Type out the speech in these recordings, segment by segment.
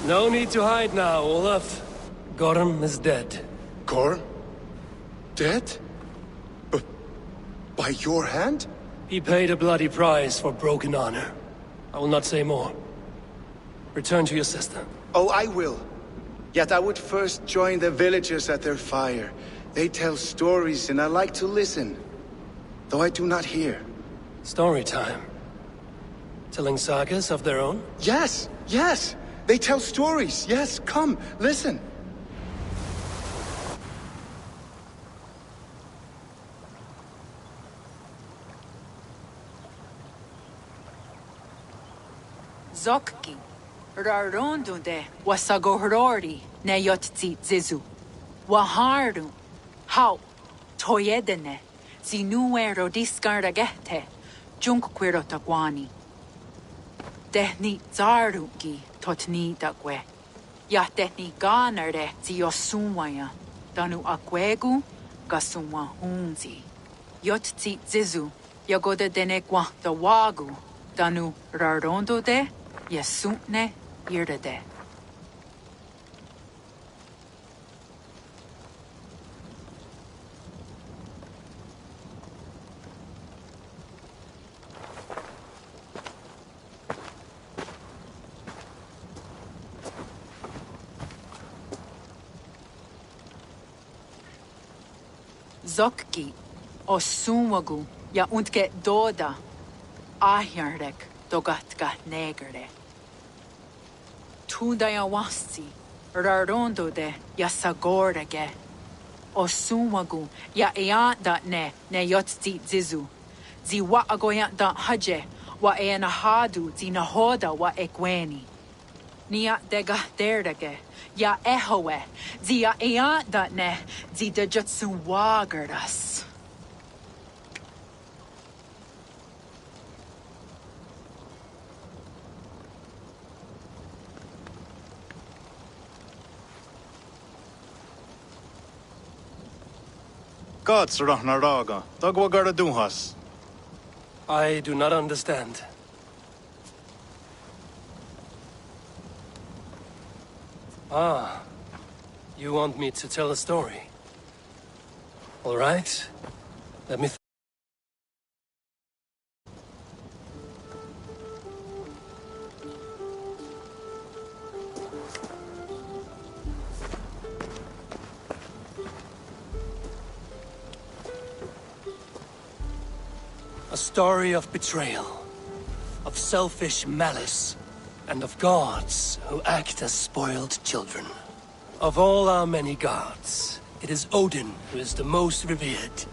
No need to hide now, Olaf. Gorm is dead. Gorm? Dead? But by your hand? He paid a bloody price for broken honor. I will not say more. Return to your sister. Oh, I will. Yet I would first join the villagers at their fire. They tell stories and I like to listen. Though I do not hear. Story time. Telling sagas of their own? Yes, yes! They tell stories, yes, come, listen. Zokki, Rarondunde, Wasagohorori, Neyotzi Zizu, Waharu, How, Toyedene, Zinuero discardagete, Junkquirotagwani. Dehni Zarugi, Totni Dagwe, Yatehni Ganare, Ziosumaya, Danu Akwegu, Gasuma Hunzi, Yotzi Zizu, Yagoda Denegwa the Wagu, Danu Rarondo de, Yesune Yirde. Zokki, Osumagu, ja untke doda, Ahjarek, dogatka negerde. Tudaya wasti, Rarondo de, ja sagordege. Osumagu, ja eanda ne yotzi zizu. Zi wa agoya da haje, wa eanahadu, zi nahoda wa ekweni. Nia dega derdege. Ja ehoe, zia eanda ne, zi de jutsu wagardas. Gods Rahnaraga, Dagwagara Duhas. I do not understand. Ah, you want me to tell a story? All right, let me A story of betrayal, of selfish malice, and of gods who act as spoiled children. Of all our many gods, it is Odin who is the most revered.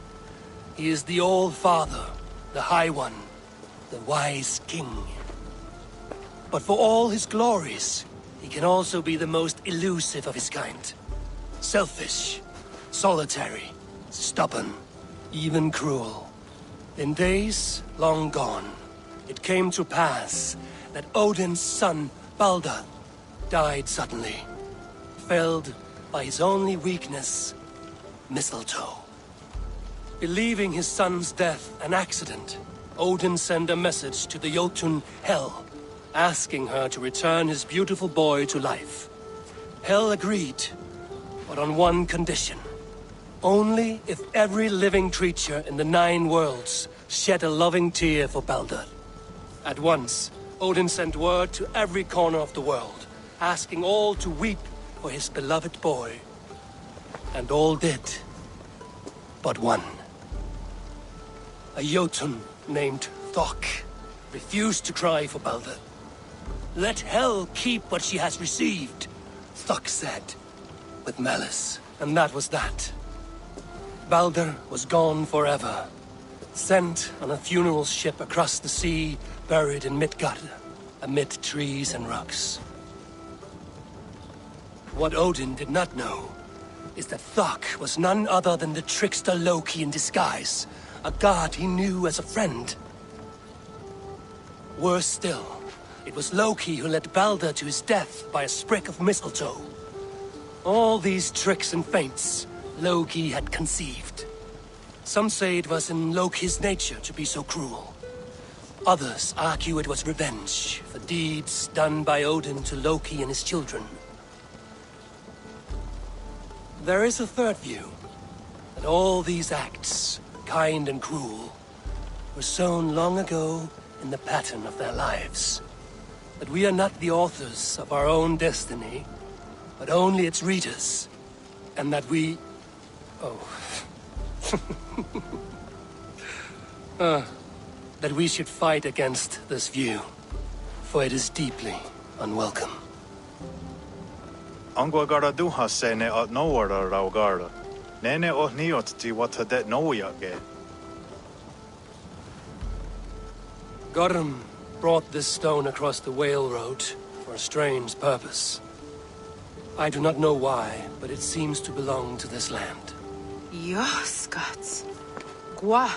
He is the All-Father, the High One, the Wise King. But for all his glories, he can also be the most elusive of his kind. Selfish, solitary, stubborn, even cruel. In days long gone, it came to pass that Odin's son, Baldur, died suddenly, felled by his only weakness, mistletoe. Believing his son's death an accident, Odin sent a message to the Jotun Hel, asking her to return his beautiful boy to life. Hel agreed, but on one condition. Only if every living creature in the 9 worlds shed a loving tear for Baldur. At once, Odin sent word to every corner of the world, asking all to weep for his beloved boy. And all did, but one. a Jotun named FULKE refused to cry for Balder. Let hell keep what she has received, FULKE said, with malice. And that was that. Balder was gone forever, sent on a funeral ship across the sea, buried in Midgard, amid trees and rocks. What Odin did not know is that FULKE was none other than the trickster Loki in disguise, a god he knew as a friend. Worse still, it was Loki who led Balder to his death by a sprig of mistletoe. All these tricks and feints Loki had conceived. Some say it was in Loki's nature to be so cruel. Others argue it was revenge for deeds done by Odin to Loki and his children. There is a third view, that all these acts, kind and cruel, were sown long ago in the pattern of their lives. That we are not the authors of our own destiny, but only its readers. And that we... that we should fight against this view, for it is deeply unwelcome. Angwa gara duha se ne at nowara rau gara. Nene o niot ti wata det noya ge. Gorm brought this stone across the Whale Road for a strange purpose. I do not know why, but it seems to belong to this land. Yoskats. Gwa.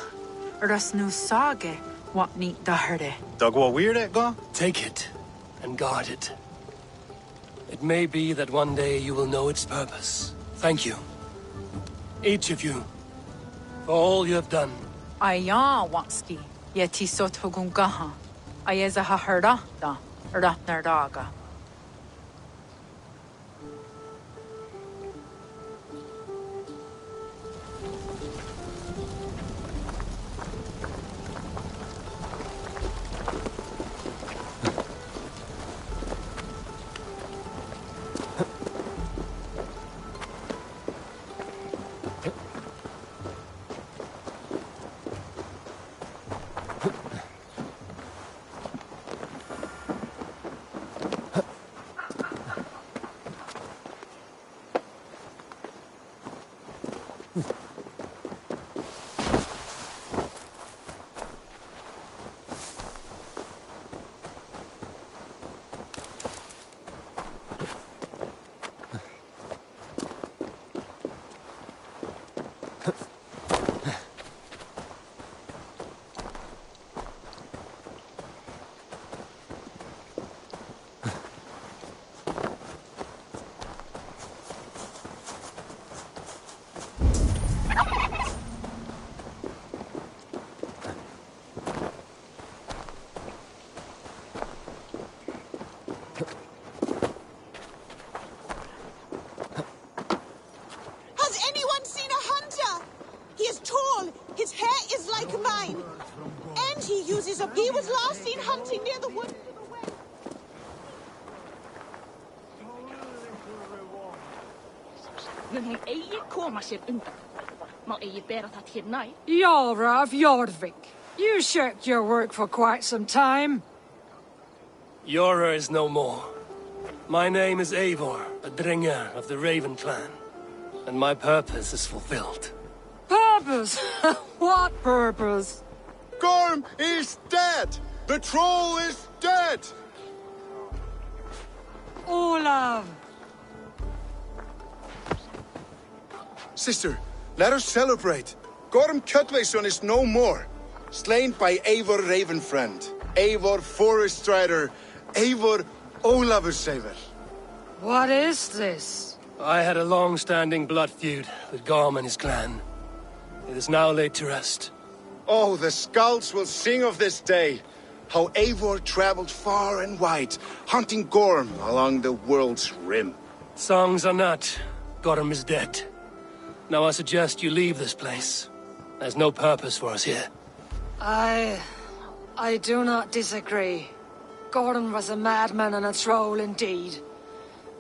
Ras nu sage. Wat niet daherde. Dagwa weird ga? Take it and guard it. It may be that one day you will know its purpose. Thank you. Each of you. For all you have done. Aya watski. Yeti sot hugungaha. Ayeza ha herda da. Ratnardaga. He was last seen hunting near the wood. Men hon eie koma sér undan. Má eie bera það hér nær. Jarra of Jordvik. You shirked your work for quite some time. Yora is no more. My name is Eivor, a Dringer of the Raven clan. And my purpose is fulfilled. Purpose? What purpose? Gorm is dead! The troll is dead! Olav! Sister, let us celebrate. Gorm Kjötveson is no more. Slain by Eivor Ravenfriend, Eivor Forest Strider, Eivor Ólafursaver. What is this? I had a long-standing blood feud with Gorm and his clan. It is now laid to rest. Oh, the skulls will sing of this day. How Eivor traveled far and wide, hunting Gorm along the world's rim. Songs are not. Gorm is dead. Now I suggest you leave this place. There's no purpose for us here. I do not disagree. Gordon was a madman and a troll indeed.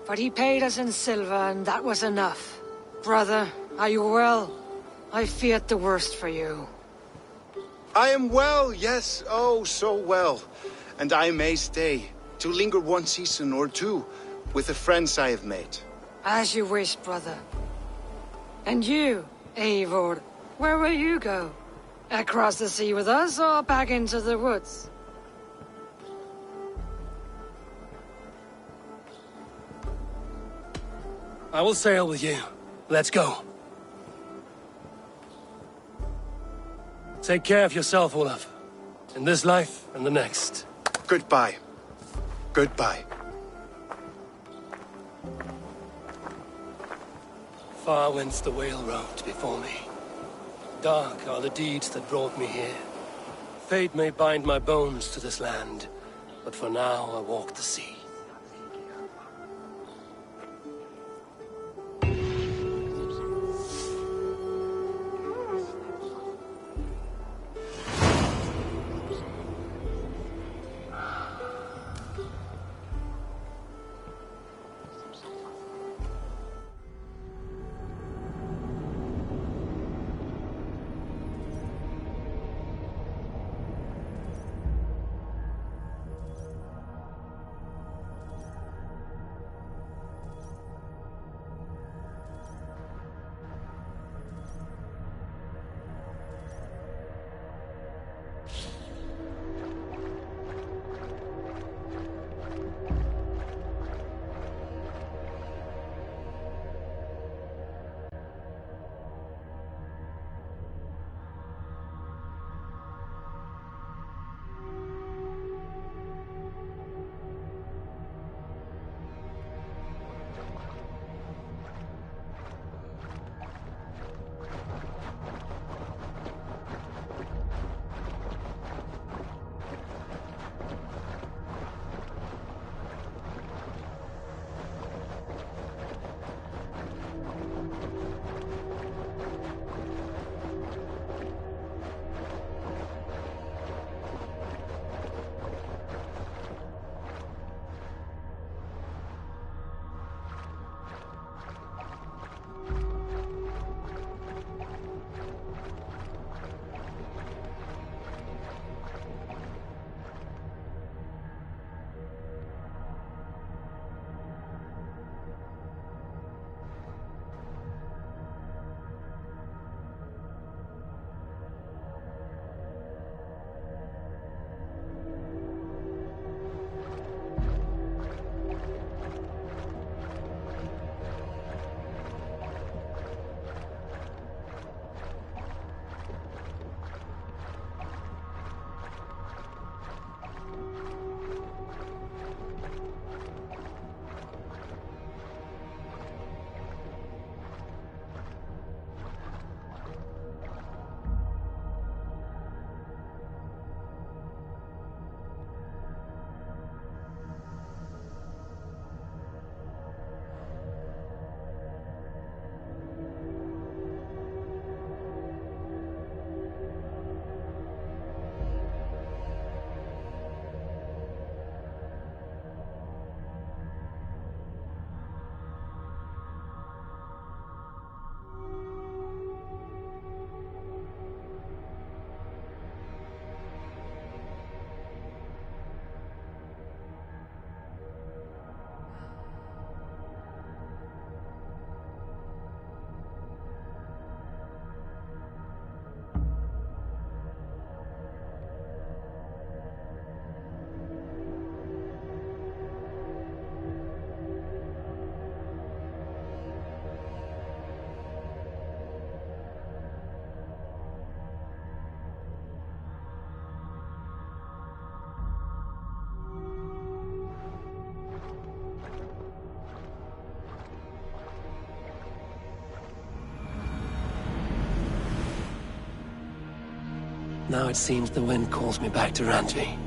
But he paid us in silver, and that was enough. Brother, are you well? I feared the worst for you. I am well, yes, oh, so well. And I may stay, to linger one season or two, with the friends I have made. As you wish, brother. And you, Eivor, where will you go? Across the sea with us, or back into the woods? I will sail with you. Let's go. Take care of yourself, Olaf. In this life and the next. Goodbye. Goodbye. Far wends the whale road before me. Dark are the deeds that brought me here. Fate may bind my bones to this land, but for now I walk the sea. Now it seems the wind calls me back to Randvi.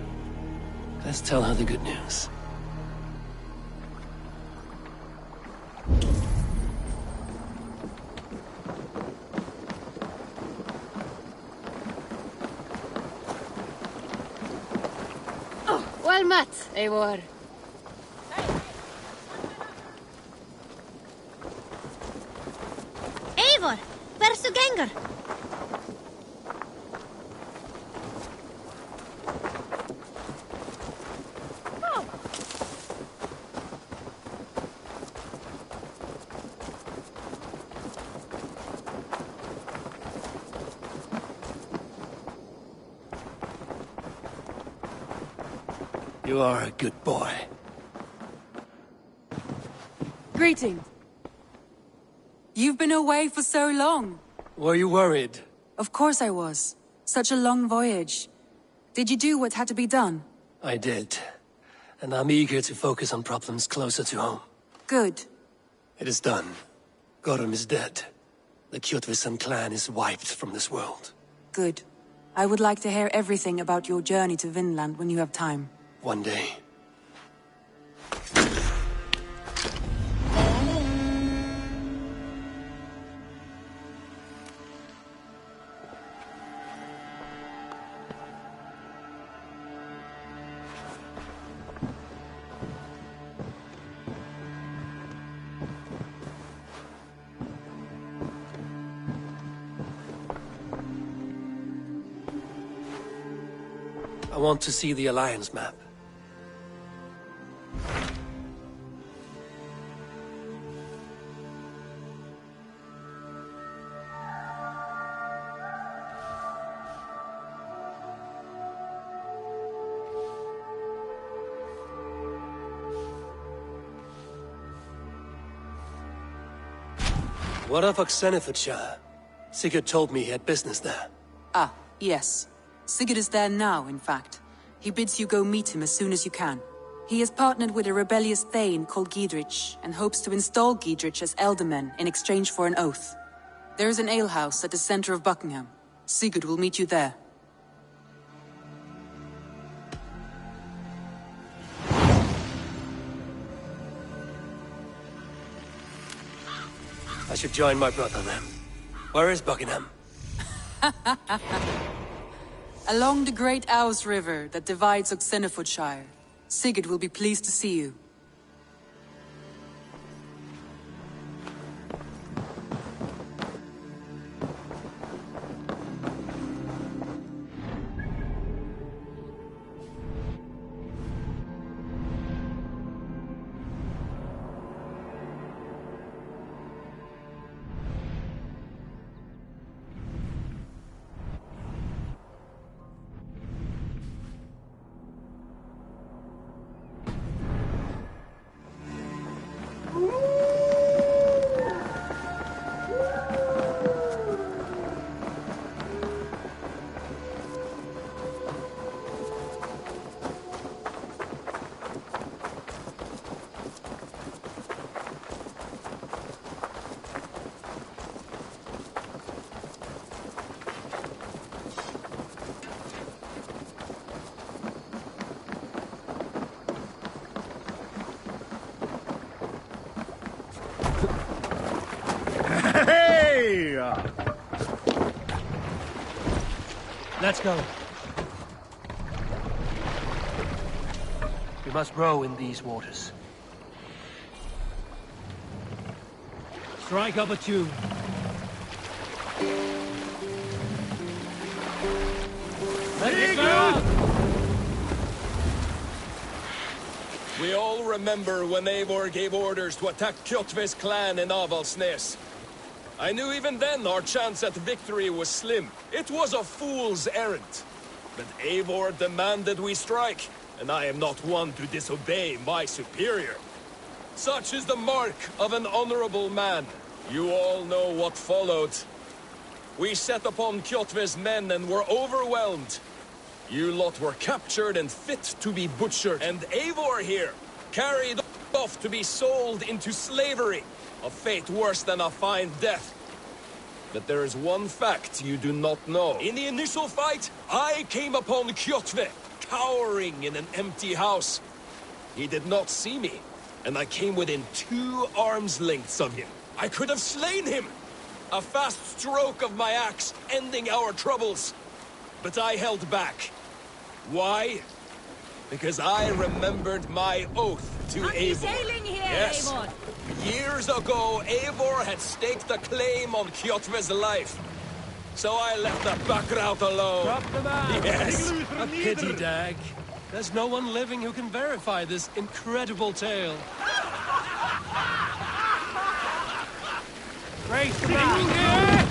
Let's tell her the good news. Oh, well met, Eivor. Eivor, where's the ganger? You are a good boy. Greetings. You've been away for so long. Were you worried? Of course I was. Such a long voyage. Did you do what had to be done? I did. And I'm eager to focus on problems closer to home. Good. It is done. Gorum is dead. The Kjotveson clan is wiped from this world. Good. I would like to hear everything about your journey to Vinland when you have time. One day. I want to see the Alliance map. What of Oxenfordshire? Sigurd told me he had business there. Ah, yes. Sigurd is there now, in fact. He bids you go meet him as soon as you can. He has partnered with a rebellious Thane called Giedrich, and hopes to install Giedrich as Elderman in exchange for an oath. There is an alehouse at the center of Buckingham. Sigurd will meet you there. I should join my brother then. Where is Buckingham? Along the great Ouse River that divides Oxenfordshire. Sigurd will be pleased to see you. Let's go. We must row in these waters. Strike up a tune. Let it go! We all remember when Eivor gave orders to attack Kjotve's clan in Avaldsnes. I knew even then our chance at victory was slim. It was a fool's errand. But Eivor demanded we strike, and I am not one to disobey my superior. Such is the mark of an honorable man. You all know what followed. We set upon Kjotve's men and were overwhelmed. You lot were captured and fit to be butchered, and Eivor here, carried off to be sold into slavery. A fate worse than a fine death. But there is one fact you do not know. In the initial fight, I came upon Kjotve, cowering in an empty house. He did not see me, and I came within 2 arms lengths of him. I could have slain him! A fast stroke of my axe, ending our troubles. But I held back. Why? Because I remembered my oath to Eivor. Sailing here, yes. Eivor. Years ago, Eivor had staked a claim on Kjotve's life. So I left the background alone. Drop the man! Yes. A pity, Dag. There's no one living who can verify this incredible tale. Race the man!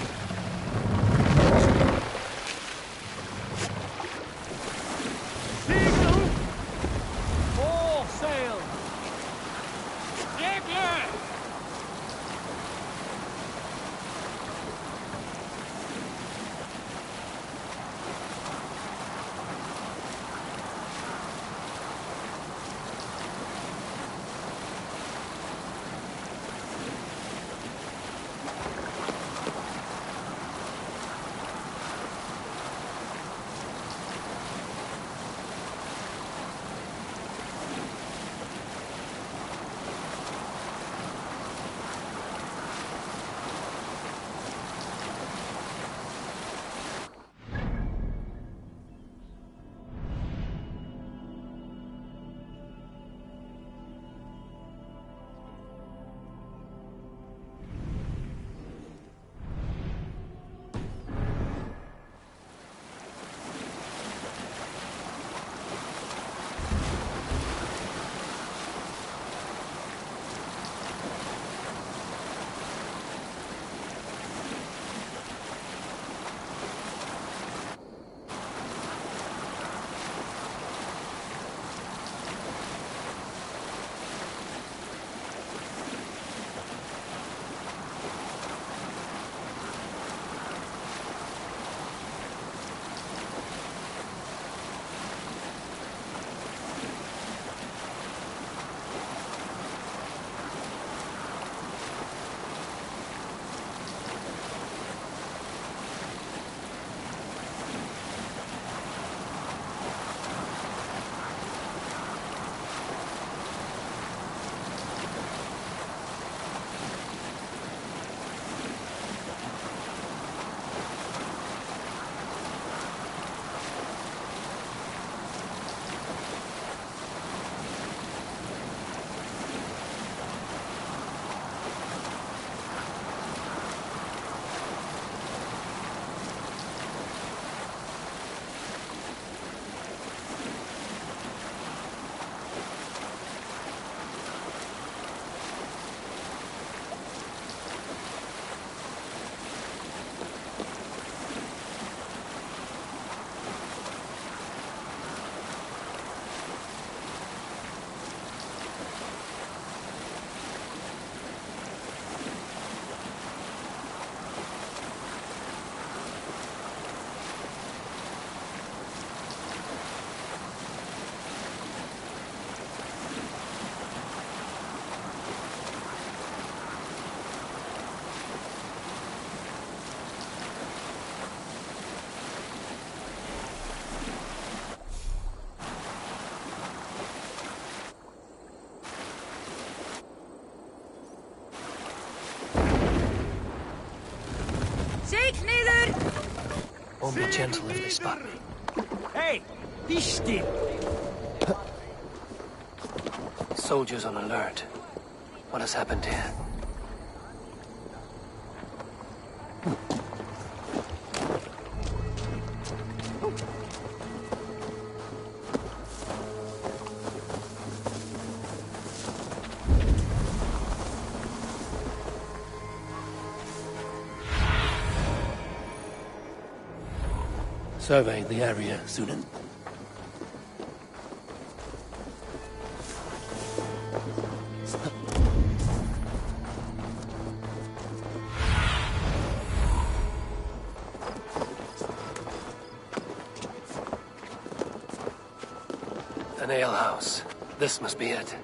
won't be gentle if they spot me. Hey! Be still! Soldiers on alert. What has happened here? Survey the area, Sunan. An alehouse. This must be it.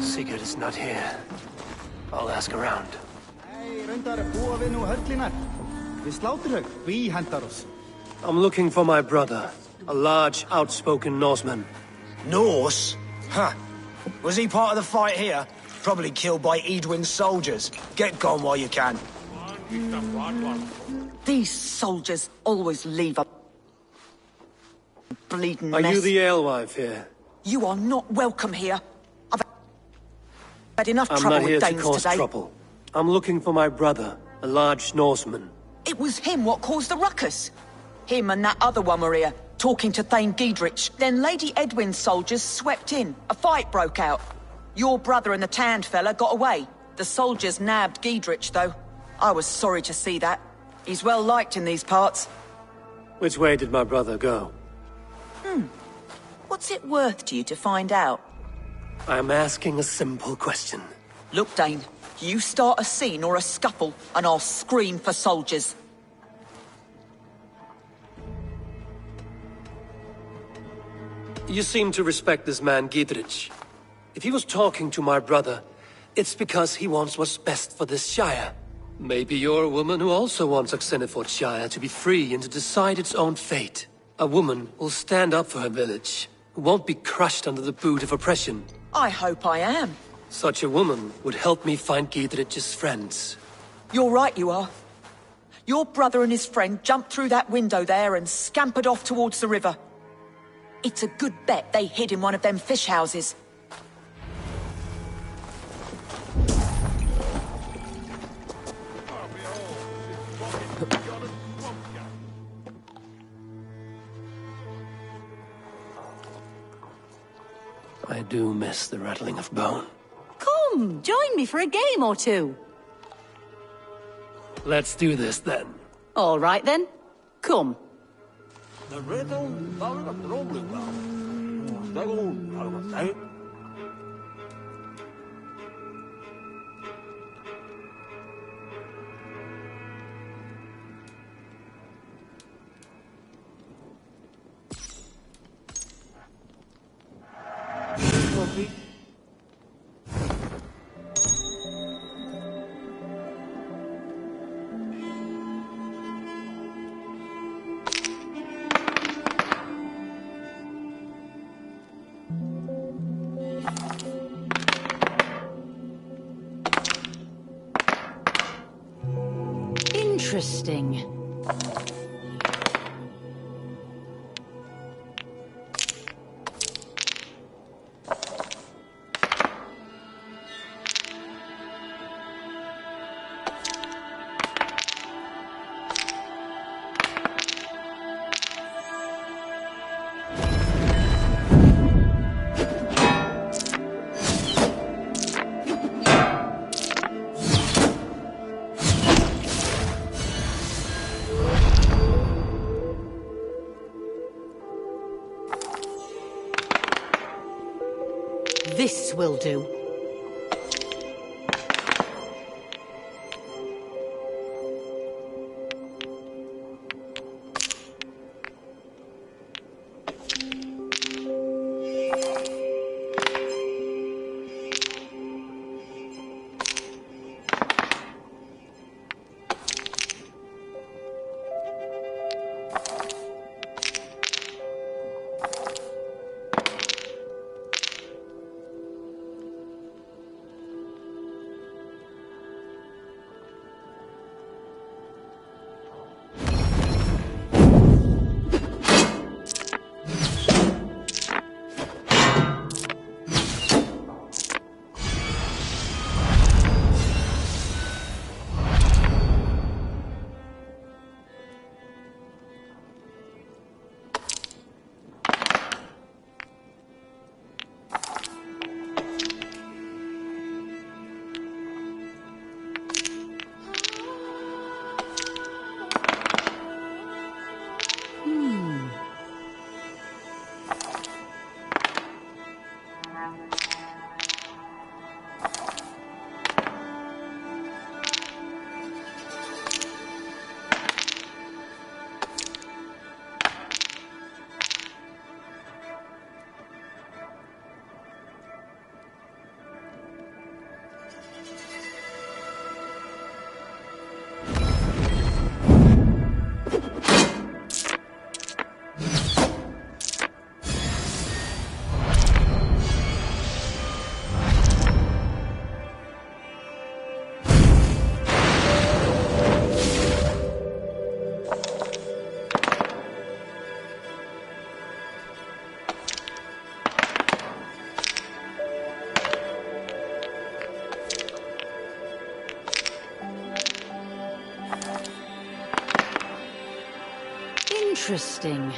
Sigurd is not here. I'll ask around. I'm looking for my brother, a large, outspoken Norseman. Norse? Huh. Was he part of the fight here? Probably killed by Edwin's soldiers. Get gone while you can. These soldiers always leave a bleeding mess. Are you the alewife here? You are not welcome here. I've had enough trouble I'm not here with to Danes cause today. trouble. I'm looking for my brother, a large Norseman. It was him what caused the ruckus. Him and that other one were here, talking to Thane Giedrich. Then Lady Edwin's soldiers swept in. A fight broke out. Your brother and the tanned fella got away. The soldiers nabbed Giedrich, though. I was sorry to see that. He's well liked in these parts. Which way did my brother go? What's it worth to you to find out? I'm asking a simple question. Look, Dane, you start a scene or a scuffle, and I'll scream for soldiers. You seem to respect this man, Giedrich. If he was talking to my brother, it's because he wants what's best for this Shire. Maybe you're a woman who also wants Oxenford Shire to be free and to decide its own fate. A woman who'll stand up for her village, who won't be crushed under the boot of oppression. I hope I am. Such a woman would help me find Giedrich's friends. You're right, you are. Your brother and his friend jumped through that window there and scampered off towards the river. It's a good bet they hid in one of them fish houses. I do miss the rattling of bone. Come, join me for a game or two. Let's do this then. All right then. Come. Interesting. This will do. Interesting.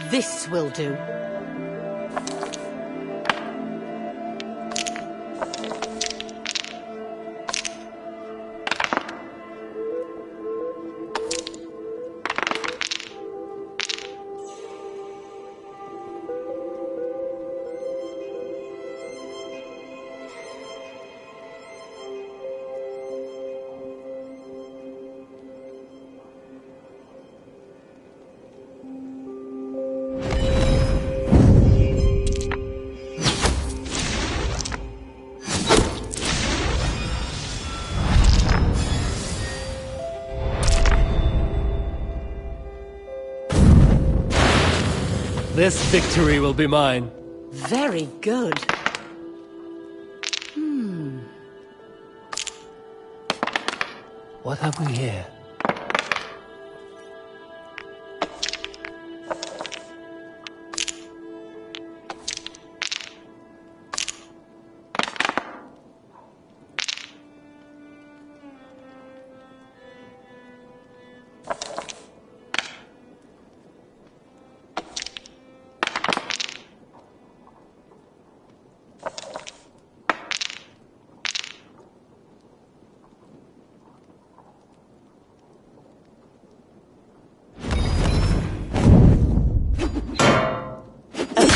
This will do. This victory will be mine. Very good. What have we here?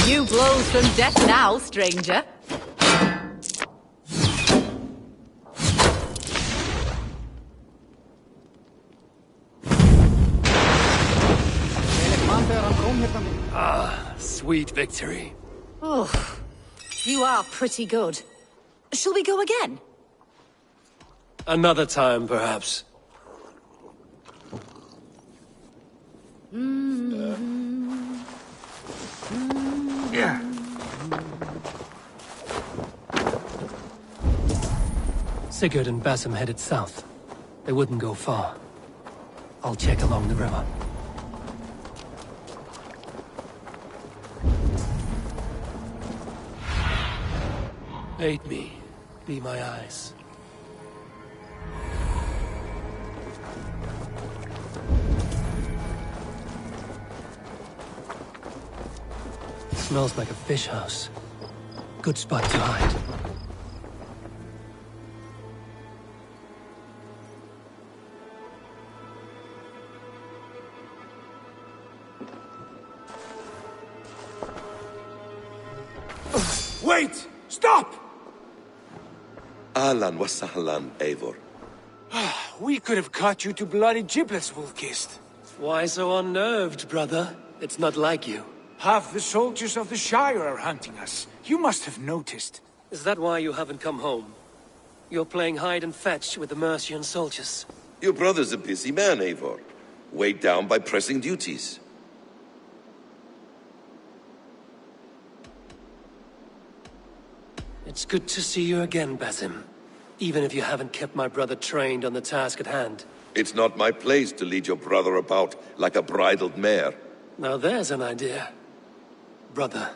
Few blows from death now, stranger. Ah, sweet victory. Oh, you are pretty good. Shall we go again? Another time, perhaps. Yeah. Sigurd and Basim headed south. They wouldn't go far. I'll check along the river. Aid me. Be my eyes. Smells like a fish house. Good spot to hide. Wait! Stop! Ahlan wa sahlan, Eivor. We could have cut you to bloody giblets, Wolf-Kissed. Why so unnerved, brother? It's not like you. Half the soldiers of the Shire are hunting us. You must have noticed. Is that why you haven't come home? You're playing hide and fetch with the Mercian soldiers. Your brother's a busy man, Eivor. Weighed down by pressing duties. It's good to see you again, Basim. Even if you haven't kept my brother trained on the task at hand. It's not my place to lead your brother about like a bridled mare. Now there's an idea. Brother,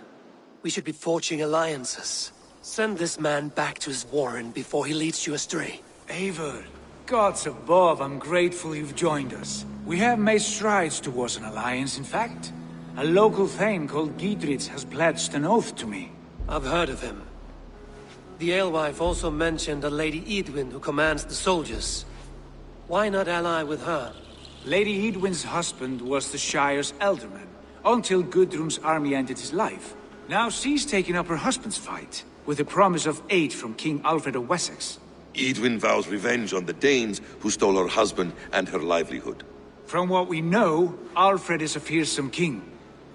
we should be forging alliances. Send this man back to his warren before he leads you astray. Eivor, gods above, I'm grateful you've joined us. We have made strides towards an alliance, in fact. A local thane called Giedrich has pledged an oath to me. I've heard of him. The alewife also mentioned a Lady Edwin who commands the soldiers. Why not ally with her? Lady Edwin's husband was the Shire's elderman, until Gudrun's army ended his life. Now she's taken up her husband's fight, with the promise of aid from King Alfred of Wessex. Edwin vows revenge on the Danes who stole her husband and her livelihood. From what we know, Alfred is a fearsome king.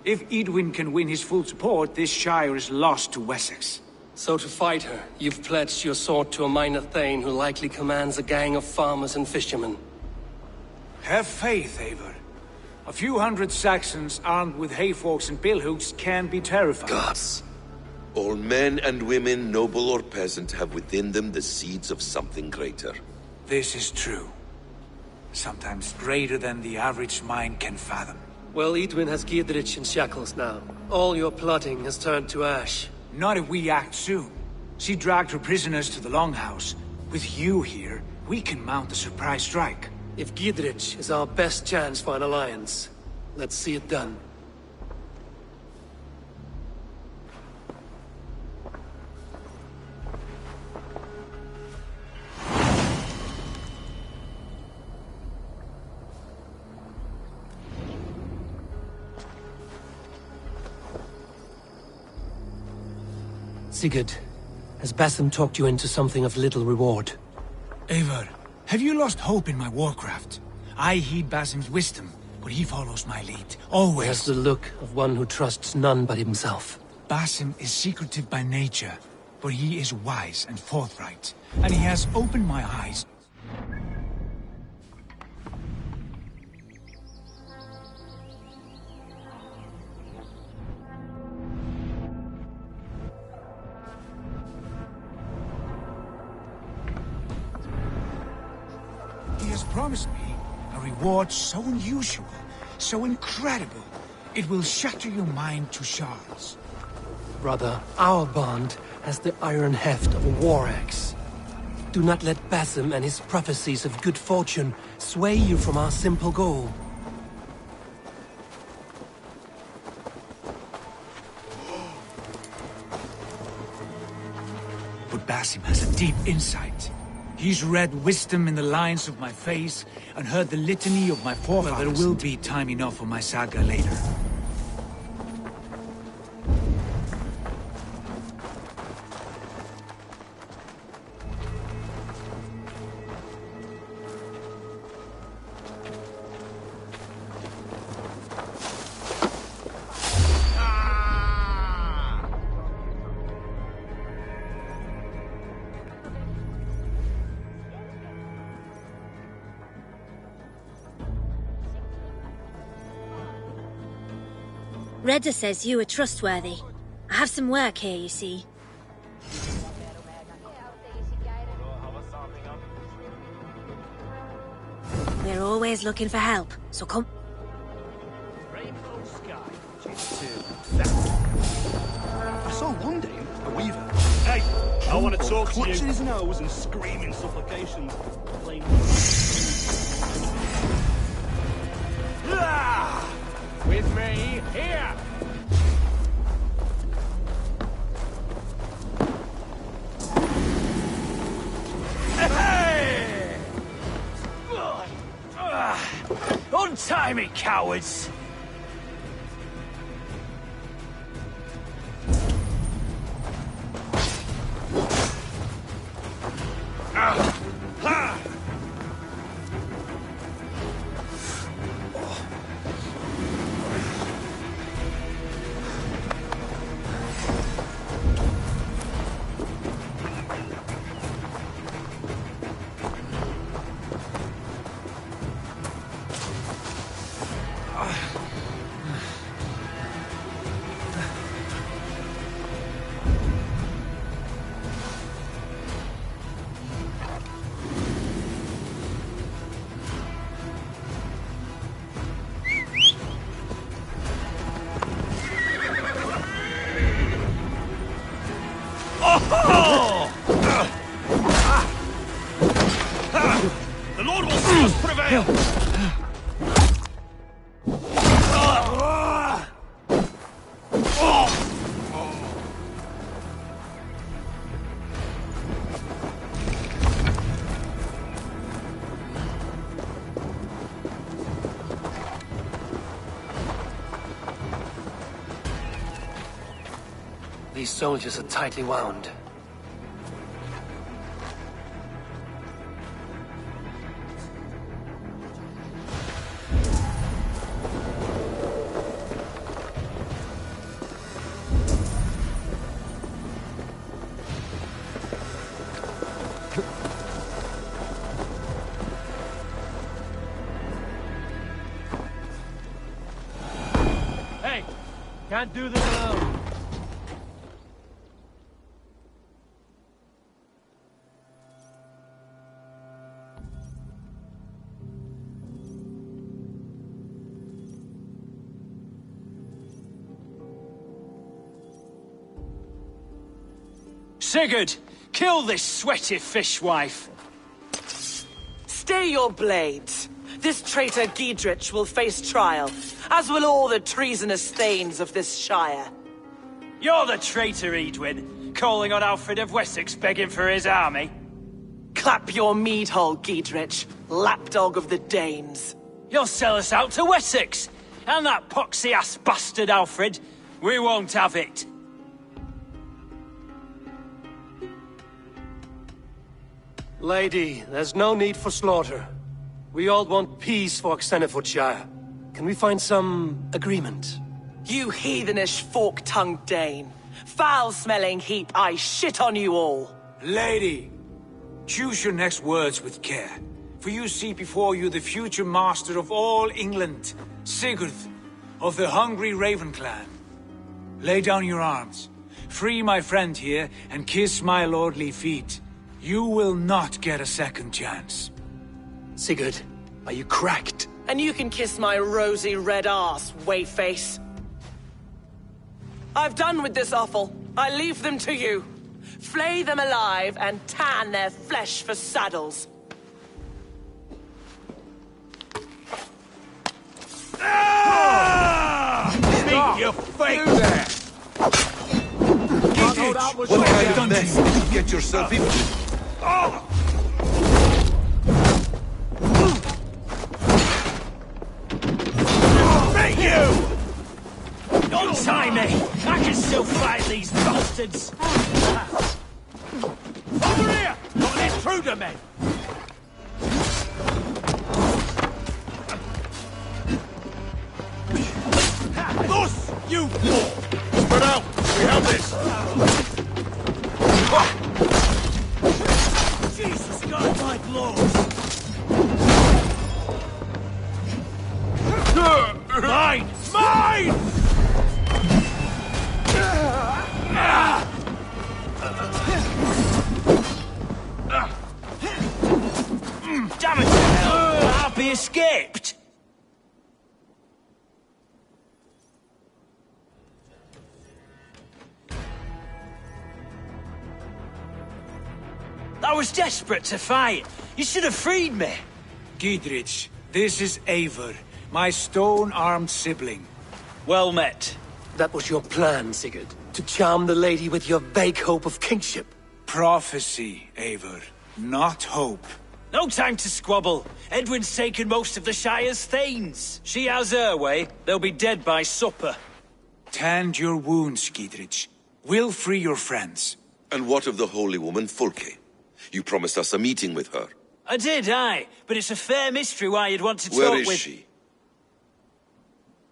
If Edwin can win his full support, this shire is lost to Wessex. So to fight her, you've pledged your sword to a minor thane who likely commands a gang of farmers and fishermen. Have faith, Eivor. A few hundred Saxons armed with hayforks and billhooks can be terrifying. Gods. All men and women, noble or peasant, have within them the seeds of something greater. This is true. Sometimes greater than the average mind can fathom. Well, Edwin has Giedrich in shackles now. All your plotting has turned to ash. Not if we act soon. She dragged her prisoners to the Longhouse. With you here, we can mount a surprise strike. If Giedrich is our best chance for an alliance, let's see it done. Sigurd, has Basim talked you into something of little reward? Eivor, have you lost hope in my warcraft? I heed Basim's wisdom, but he follows my lead, always. He has the look of one who trusts none but himself. Basim is secretive by nature, but he is wise and forthright, and he has opened my eyes. Promised me a reward so unusual, so incredible, it will shatter your mind to shards. Brother, our bond has the iron heft of a war axe. Do not let Basim and his prophecies of good fortune sway you from our simple goal. But Basim has a deep insight. He's read wisdom in the lines of my face and heard the litany of my forefathers. Well, there will be time enough for my saga later. Redda says you are trustworthy. I have some work here, you see. We're always looking for help, so come. Rainbow sky. I saw one day a weaver. Hey, I want to talk to you. Clutching his nose and screaming supplications. With me, here! Hey! Untie me, cowards! The Lord will see us prevail! These soldiers are tightly wound. Can't do this alone. Sigurd, kill this sweaty fishwife. Stay your blades. This traitor Giedrich will face trial, as will all the treasonous thanes of this shire. You're the traitor, Edwin, calling on Alfred of Wessex begging for his army. Clap your mead hole, Giedrich, lapdog of the Danes. You'll sell us out to Wessex, and that poxy-ass bastard Alfred. We won't have it. Lady, there's no need for slaughter. We all want peace for Xenofordshire. Can we find some agreement? You heathenish fork-tongued Dane. Foul-smelling heap, I shit on you all. Lady, choose your next words with care. For you see before you the future master of all England, Sigurd, of the hungry Raven clan. Lay down your arms. Free my friend here, and kiss my lordly feet. You will not get a second chance. Sigurd, are you cracked? And you can kiss my rosy red arse, wayface. I've done with this offal. I leave them to you. Flay them alive and tan their flesh for saddles. Meet your fate there! What kind of mess did you get yourself into? Meet you! Don't tie me! I can still fight these bastards! Over here! Got an intruder, men! Thus, you fool! Spread out! We have this! Jesus, God, my blows! Mine! Mine! Damn it to hell! I'll be escaped! I was desperate to fight. You should have freed me. Giedrich, this is Eivor, my stone-armed sibling. Well met. That was your plan, Sigurd. To charm the lady with your vague hope of kingship. Prophecy, Eivor, not hope. No time to squabble. Edwin's taken most of the Shire's thanes. She has her way. They'll be dead by supper. Tend your wounds, Giedrich. We'll free your friends. And what of the holy woman FULKE? You promised us a meeting with her. I did, aye. But it's a fair mystery why you'd want to talk with... Where is she?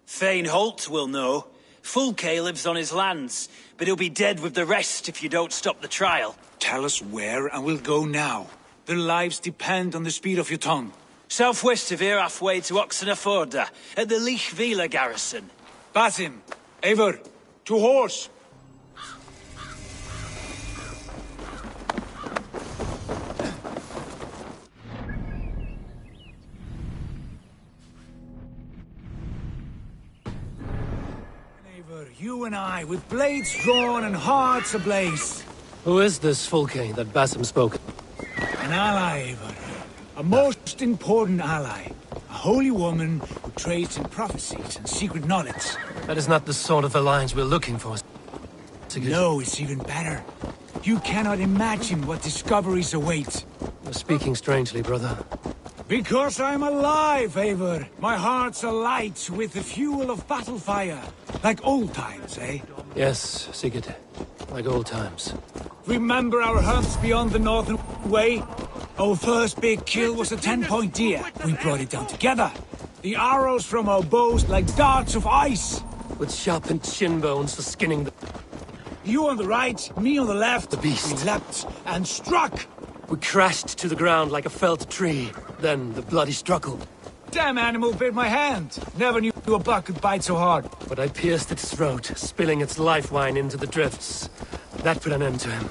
Thane Holt will know. FULKE lives on his lands, but he'll be dead with the rest if you don't stop the trial. Tell us where, and we'll go now. Their lives depend on the speed of your tongue. Southwest of here, halfway to Oxenaforda, at the Lichvila garrison. Basim, Eivor, to horse! You and I, with blades drawn and hearts ablaze. Who is this FULKE that Basim spoke? An ally, Eivor. A most important ally. A holy woman who trades in prophecies and secret knowledge. That is not the sort of alliance we're looking for. No, it's even better. You cannot imagine what discoveries await. You're speaking strangely, brother. Because I'm alive, Eivor. My heart's alight with the fuel of battle fire. Like old times, eh? Yes, Sigurd. Like old times. Remember our hunts beyond the northern way? Our first big kill was a 10-point deer. We brought it down together. The arrows from our bows like darts of ice. With sharpened shin bones for skinning the... You on the right, me on the left. The beast. We leapt and struck. We crashed to the ground like a felled tree. Then the bloody struggle. Damn animal bit my hand. Never knew a buck could bite so hard. But I pierced its throat, spilling its life wine into the drifts. That put an end to him.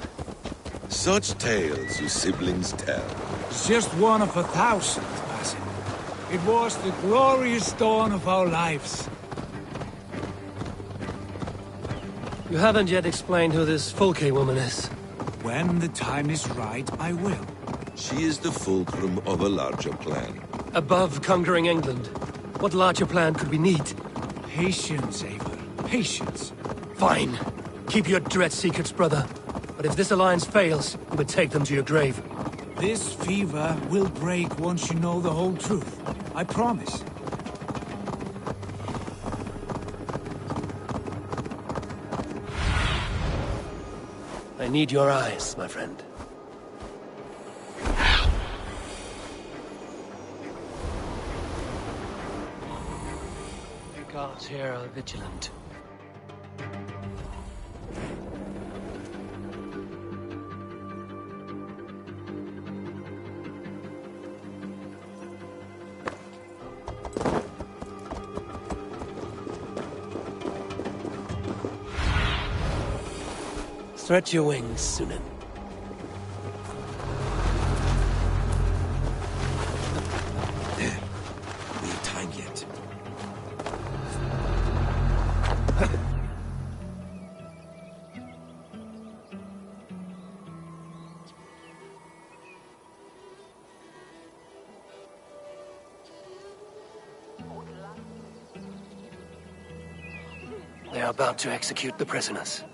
Such tales you siblings tell. It's just one of 1,000, Basim. It was the glorious dawn of our lives. You haven't yet explained who this FULKE woman is. When the time is right, I will. She is the fulcrum of a larger plan. Above conquering England, what larger plan could we need? Patience, Eivor. Patience. Fine. Keep your dread secrets, brother. But if this alliance fails, you would take them to your grave. This fever will break once you know the whole truth. I promise. I need your eyes, my friend. The guards here are vigilant. Stretch your wings, Sunan. There. We have time yet. They are about to execute the prisoners.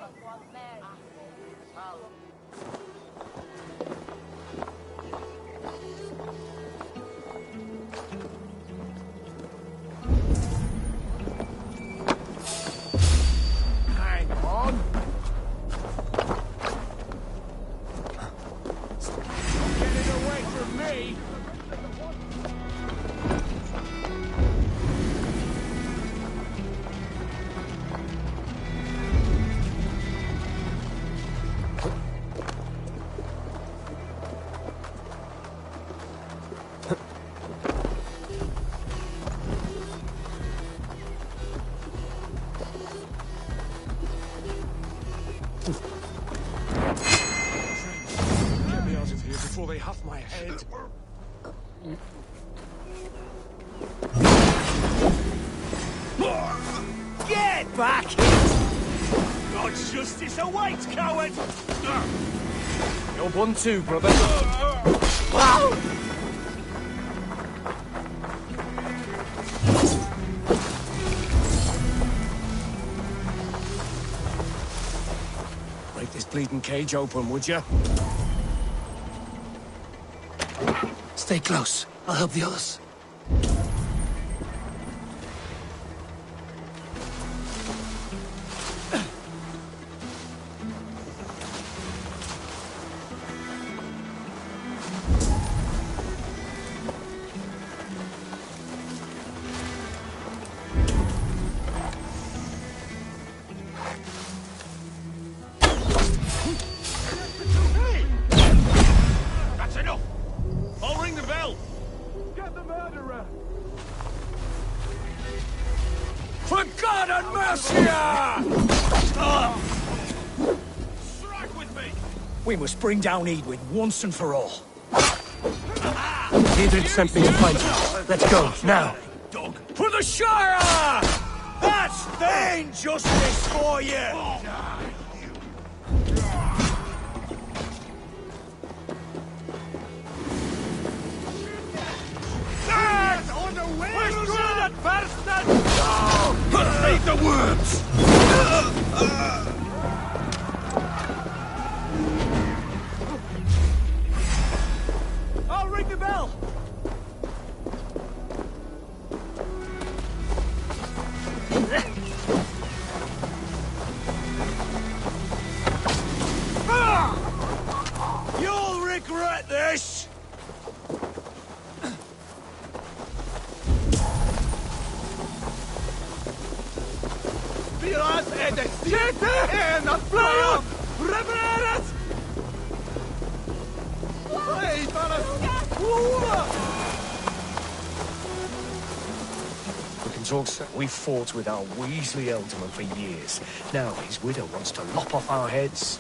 Before they huff my head. Get back! God's justice awaits, coward! You're one too, brother. Break this bleeding cage open, would you? Stay close. I'll help the others. That's enough! I'll ring the bell! Get the murderer! For God and mercy! Strike with me! We must bring down Edwin once and for all. Diedrich sent me to find you. Let's go, now. Dog. For the Shire! That's Thane justice for you! On the way! We're good at bastard! Eat the worms! I'll ring the bell! You'll regret this! Biraz edek! Siete! Nasplają! Revererat! Ej, para! Uwa! talks that we fought with our Weasley Ealdorman for years. Now his widow wants to lop off our heads.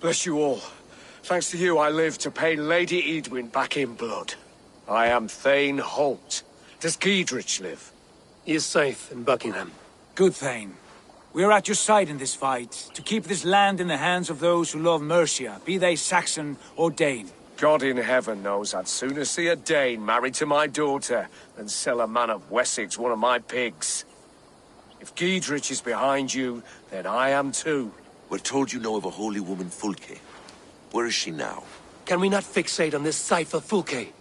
Bless you all. Thanks to you, I live to pay Lady Edwin back in blood. I am Thane Holt. Does Giedrich live? He is safe in Buckingham. Good, Thane. We are at your side in this fight, to keep this land in the hands of those who love Mercia, be they Saxon or Dane. God in heaven knows I'd sooner see a Dane married to my daughter than sell a man of Wessex one of my pigs. If Giedrich is behind you, then I am too. We're told you know of a holy woman, FULKE. Where is she now? Can we not fixate on this cipher, FULKE?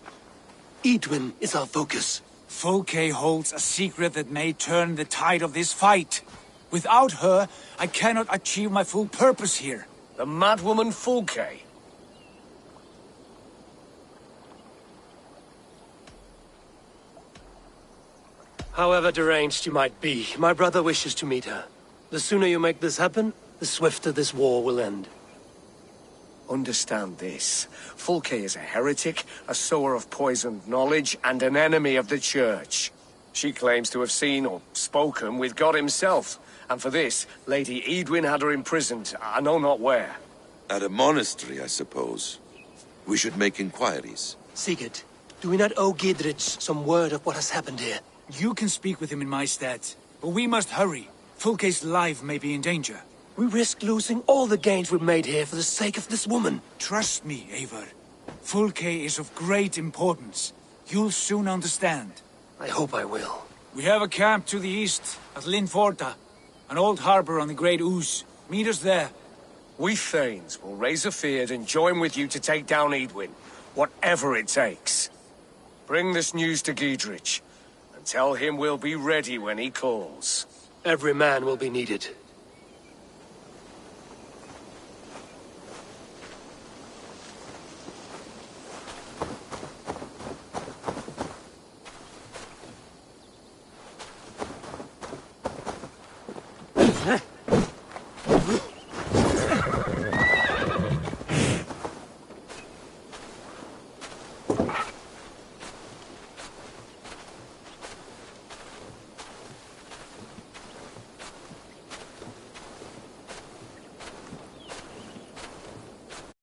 Edwin is our focus. FULKE holds a secret that may turn the tide of this fight. Without her, I cannot achieve my full purpose here. The madwoman FULKE? However deranged you might be, my brother wishes to meet her. The sooner you make this happen, the swifter this war will end. Understand this. FULKE is a heretic, a sower of poisoned knowledge, and an enemy of the Church. She claims to have seen or spoken with God himself, and for this, Lady Edwin had her imprisoned, I know not where. At a monastery, I suppose. We should make inquiries. Sigurd, do we not owe Giedrich some word of what has happened here? You can speak with him in my stead, but we must hurry. FULKE's life may be in danger. We risk losing all the gains we've made here for the sake of this woman. Trust me, Eivor. FULKE is of great importance. You'll soon understand. I hope I will. We have a camp to the east, at Linforta. An old harbor on the Great Ouse. Meet us there. We Thanes will raise a feard and join with you to take down Edwin. Whatever it takes. Bring this news to Giedrich, and tell him we'll be ready when he calls. Every man will be needed.